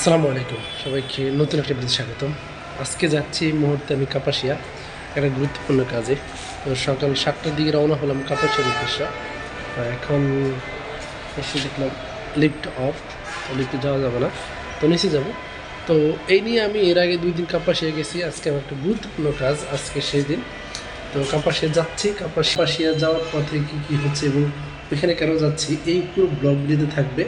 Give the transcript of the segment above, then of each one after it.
আসসালামু আলাইকুম সবাইকে নতুন একটা ভিডিওতে স্বাগতম। আজকে যাচ্ছি এই মুহূর্তে আমি কাপাসিয়া একটা গুরুত্বপূর্ণ কাজে। তো সকাল 7টার দিকে রওনা হলাম কাপাসিয়ার উদ্দেশ্যে। এখন এসে দেখলাম লিফট অফ, তো লিফটে যাওয়া যাবে না, তো নিচে যাব। তো এই নিয়ে আমি এর আগে 2 দিন কাপাসিয়া গেছি। আজকে আমার একটা গুরুত্বপূর্ণ কাজ, আজকে সেই দিন। তো কাপাসিয়া যাচ্ছি, কাপাসিয়া যাওয়ার পথে কী কী হচ্ছে এবং ওইখানে কেন যাচ্ছি এই পুরো ব্লগ ভিডিওতে থাকবে।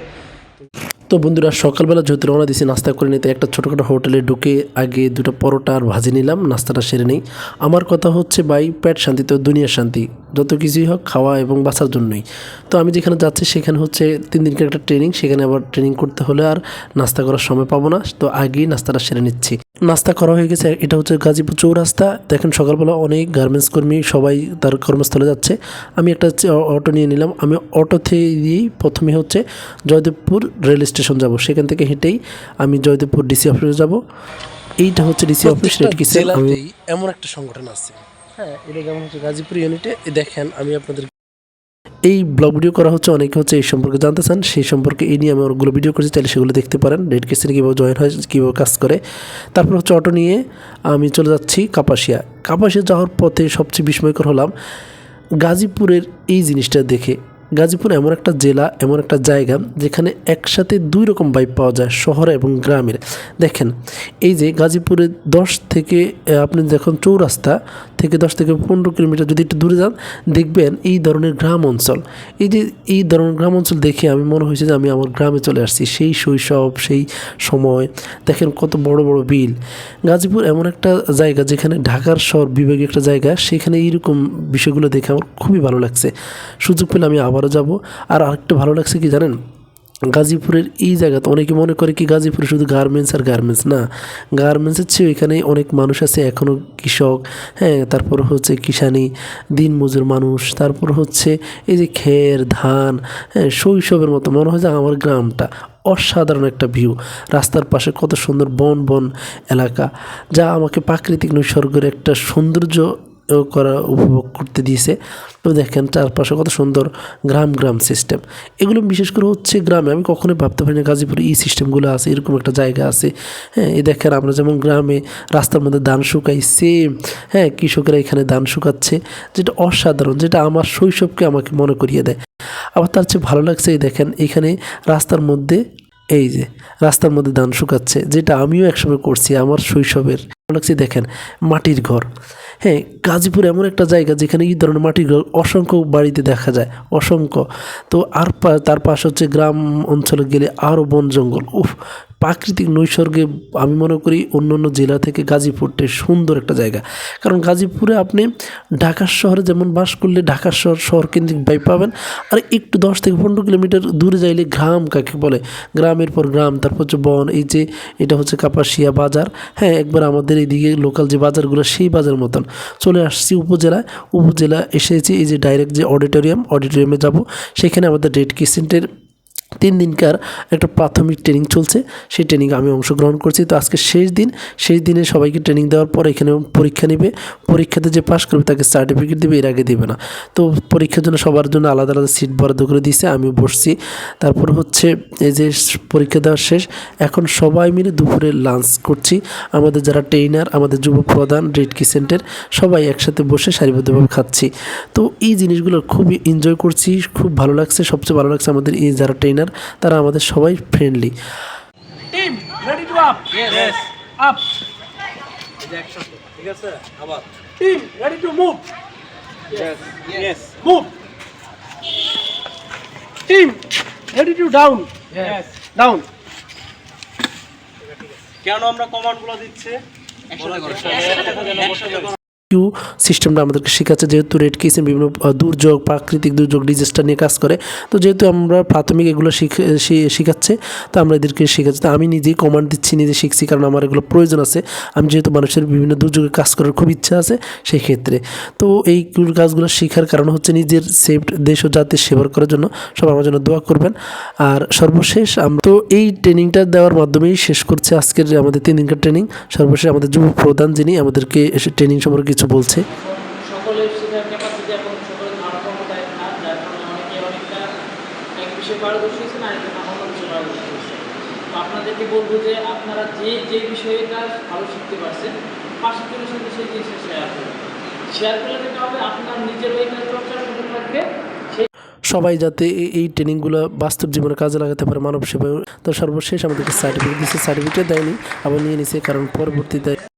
তো বন্ধুরা, সকালবেলা যেহেতু রওনা দিয়েছি নাস্তা করে নিতে একটা ছোটোখাটো হোটেলে ঢুকে আগে 2টা পরোটা আর ভাজি নিলাম, নাস্তাটা সেরে নেই। আমার কথা হচ্ছে ভাই, পেট শান্তি তো দুনিয়ার শান্তি, যত কিছুই হোক খাওয়া এবং বাঁচার জন্যই। তো আমি যেখানে যাচ্ছি সেখানে হচ্ছে 3 দিনকার একটা ট্রেনিং, সেখানে আবার ট্রেনিং করতে হলে আর নাস্তা করার সময় পাবো না, তো আগেই নাস্তাটা সেরে নিচ্ছি। নাস্তা করা হয়ে গেছে। এটা হচ্ছে গাজীপুর চৌরাস্তা। দেখেন সকালবেলা অনেক গার্মেন্টস কর্মী সবাই তার কর্মস্থলে যাচ্ছে। আমি একটা অটো নিয়ে নিলাম। আমি অটোতে দিয়েই প্রথমে হচ্ছে জয়দেবপুর রেল স্টেশন যাব, সেখান থেকে হেঁটেই আমি জয়দেবপুর ডিসি অফিসে যাব। এইটা হচ্ছে ডিসি অফিস। জেলাতেই এমন একটা সংগঠন আছে, হ্যাঁ, এটা যেমন হচ্ছে গাজীপুর ইউনিটে। দেখেন আমি আপনাদের এই ব্লগ ভিডিও করা হচ্ছে, অনেকে হচ্ছে এই সম্পর্কে জানতে চান, সেই সম্পর্কে এই নিয়ে আমি অনেকগুলো ভিডিও করেছি, চাইলে সেগুলো দেখতে পারেন। রেড কেসিনে কীভাবে জয়েন হয়, কীভাবে কাজ করে। তারপর হচ্ছে অটো নিয়ে আমি চলে যাচ্ছি কাপাসিয়া। কাপাসিয়া যাওয়ার পথে সবচেয়ে বিস্ময়কর হলাম গাজীপুরের এই জিনিসটা দেখে। গাজীপুর এমন একটা জেলা, এমন একটা জায়গা যেখানে একসাথে 2 রকম ভাইব পাওয়া যায়, শহরে এবং গ্রামের। দেখেন এই যে গাজীপুরে 10 থেকে আপনি যখন চৌরাস্তা থেকে 10 থেকে 15 কিলোমিটার যদি একটু দূরে যান, দেখবেন এই ধরনের গ্রাম অঞ্চল। এই ধরনের গ্রাম অঞ্চল দেখে আমি মনে হয়েছে যে আমি আমার গ্রামে চলে আসছি, সেই শৈশব, সেই সময়। দেখেন কত বড় বড় বিল। গাজীপুর এমন একটা জায়গা যেখানে ঢাকার শহর বিভাগীয় একটা জায়গা, সেখানে এইরকম বিষয়গুলো দেখে আমার খুবই ভালো লাগছে। সুযোগ পেলে আমি আবারও যাব। আর আরেকটা ভালো লাগছে কি জানেন, গাজীপুরের এই জায়গাতে অনেকে মনে করে কি গাজীপুরে শুধু গার্মেন্টস আর গার্মেন্টস না, গার্মেন্টসের চেয়েও এখানে অনেক মানুষ আছে এখনও কৃষক, হ্যাঁ, তারপর হচ্ছে কিষানি দিনমজুর মানুষ, তারপর হচ্ছে এই যে খের ধান, হ্যাঁ, শৈশবের মতো মনে হয় যে আমার গ্রামটা। অসাধারণ একটা ভিউ, রাস্তার পাশে কত সুন্দর বন বন এলাকা, যা আমাকে প্রাকৃতিক নৈসর্গের একটা সৌন্দর্য উপভোগ করতে দিয়েছে। তো দেখেন চারপাশে কত সুন্দর গ্রাম গ্রাম সিস্টেম। এগুলো বিশেষ করে হচ্ছে গ্রামে, আমি কখনোই ভাবতে পারি না গাজীপুরে এই সিস্টেমগুলো আছে, এরকম একটা জায়গা আছে। হ্যাঁ, এই দেখেন আমরা যেমন গ্রামে রাস্তার মধ্যে ধান শুকাই, সেম হ্যাঁ কৃষকেরা এখানে ধান শুকাচ্ছে, যেটা অসাধারণ, যেটা আমার শৈশবকে আমাকে মনে করিয়ে দেয়। আবার তার চেয়ে ভালো লাগছে এই দেখেন এখানে রাস্তার মধ্যে, এই যে রাস্তার মধ্যে ধান শুকাচ্ছে, যেটা আমিও একসময় করছি আমার শৈশবের। ভালো লাগছে দেখেন মাটির ঘর। হ্যাঁ, গাজীপুর এমন একটা জায়গা যেখানে এই ধরনের মাটির ঘর অসংখ্য বাড়িতে দেখা যায়, অসংখ্য। তো আর তার পাশে হচ্ছে গ্রাম অঞ্চলে গেলে আরও বন জঙ্গল, প্রাকৃতিক নৈসর্গে আমি মনে করি অন্য অন্য জেলা থেকে গাজীপুরটা সুন্দর একটা জায়গা। কারণ গাজীপুরে আপনি ঢাকা শহরে যেমন বাস করলে ঢাকা শহর কেন্দ্রিক ভাইব পাবেন, আর একটু 10 থেকে 15 কিলোমিটার দূরে যাইলে গ্রাম কাকে বলে, গ্রামের পর গ্রাম, তারপর হচ্ছে বন। এই যে এটা হচ্ছে কাপাসিয়া বাজার, হ্যাঁ, একবার আমাদের এইদিকে লোকাল যে বাজারগুলো সেই বাজার মতন। চলে আসছি উপজেলা এসেছি, এই যে ডাইরেক্ট যে অডিটোরিয়ামে যাব, সেখানে আমাদের রেড ক্রিসেন্টের 3 দিনকার একটা প্রাথমিক ট্রেনিং চলছে, সেই ট্রেনিংয়ে আমি অংশগ্রহণ করছি। তো আজকে শেষ দিনে সবাইকে ট্রেনিং দেওয়ার পর এখানে পরীক্ষা নেবে। পরীক্ষাতে যে পাশ করবে তাকে সার্টিফিকেট দেবে, এর আগে দেবে না। তো পরীক্ষার জন্য সবার জন্য আলাদা আলাদা সিট বরাদ্দ করে দিয়েছে, আমিও বসছি। তারপর হচ্ছে এই যে পরীক্ষা দেওয়া শেষ, এখন সবাই মিলে দুপুরে লাঞ্চ করছি। আমাদের যারা ট্রেনার, আমাদের যুব প্রধান রেড কিসেন্টের, সবাই একসাথে বসে সারিবদ্ধভাবে খাচ্ছি। তো এই জিনিসগুলো খুবই এনজয় করছি, খুব ভালো লাগছে। সবচেয়ে ভালো লাগছে আমাদের এই যারা ট্রেনার, তারা আমাদের সবাই friendly. Team ready to up? Yes up. এই যে একসাথে, ঠিক আছে? আবার team ready to move? Yes yes move. Team ready to down? Yes down. কেন আমরা কমান্ডগুলো দিচ্ছি? একসাথে সিস্টেমটা আমাদেরকে শেখাচ্ছে, যেহেতু রেড কিসেন বিভিন্ন দুর্যোগ, প্রাকৃতিক দুর্যোগ, ডিজাস্টার নিয়ে কাজ করে। তো যেহেতু আমরা প্রাথমিক এগুলো শেখাচ্ছে, তো আমরা এদেরকে শেখাচ্ছি। তো আমি নিজেই কমান্ড দিচ্ছি, নিজে শিখছি, কারণ আমার এগুলো প্রয়োজন আছে। আমি যেহেতু মানুষের বিভিন্ন দুর্যোগে কাজ করার খুব ইচ্ছা আছে সেই ক্ষেত্রে। তো এই কাজগুলো শেখার কারণ হচ্ছে নিজের দেশ ও জাতির সেবা করার জন্য। সব আমার জন্য দোয়া করবেন। আর সর্বশেষ আমরা তো এই ট্রেনিংটা দেওয়ার মাধ্যমেই শেষ করছি আজকের আমাদের 3 দিনকার ট্রেনিং। সর্বশেষ আমাদের যুব প্রধান যিনি আমাদেরকে এসে ট্রেনিং সম্পর্কে কিছু বলছে। সকলের শেখার ক্যাপাসিটি এবং সকলের ধারণা ক্ষমতা এক না, যার কারণে অনেকে অনেকটা এক বিষয়ে পারদর্শী হয়েছে, না একটা অন্য বিষয়ে পারদর্শী হয়েছে। তো আপনাদের আপনাদেরকে বলবো যে আপনারা যে বিষয়টা ভালো শিখতে পারছেন পাশে জনের সাথে সেই জিনিসটা শেয়ার করুন। শেয়ার করলে যেটা হবে আপনার নিজের ওইখানে চর্চা করতে থাকবে। সবাই যাতে এই ট্রেনিংগুলো বাস্তব জীবনে কাজে লাগাতে পারে মানব সেবায়। তো সর্বশেষ আমাদেরকে সার্টিফিকেট দিচ্ছে, সার্টিফিকেট দেয়নি, আবার নিয়ে নিছে, কারণ পরবর্তীতে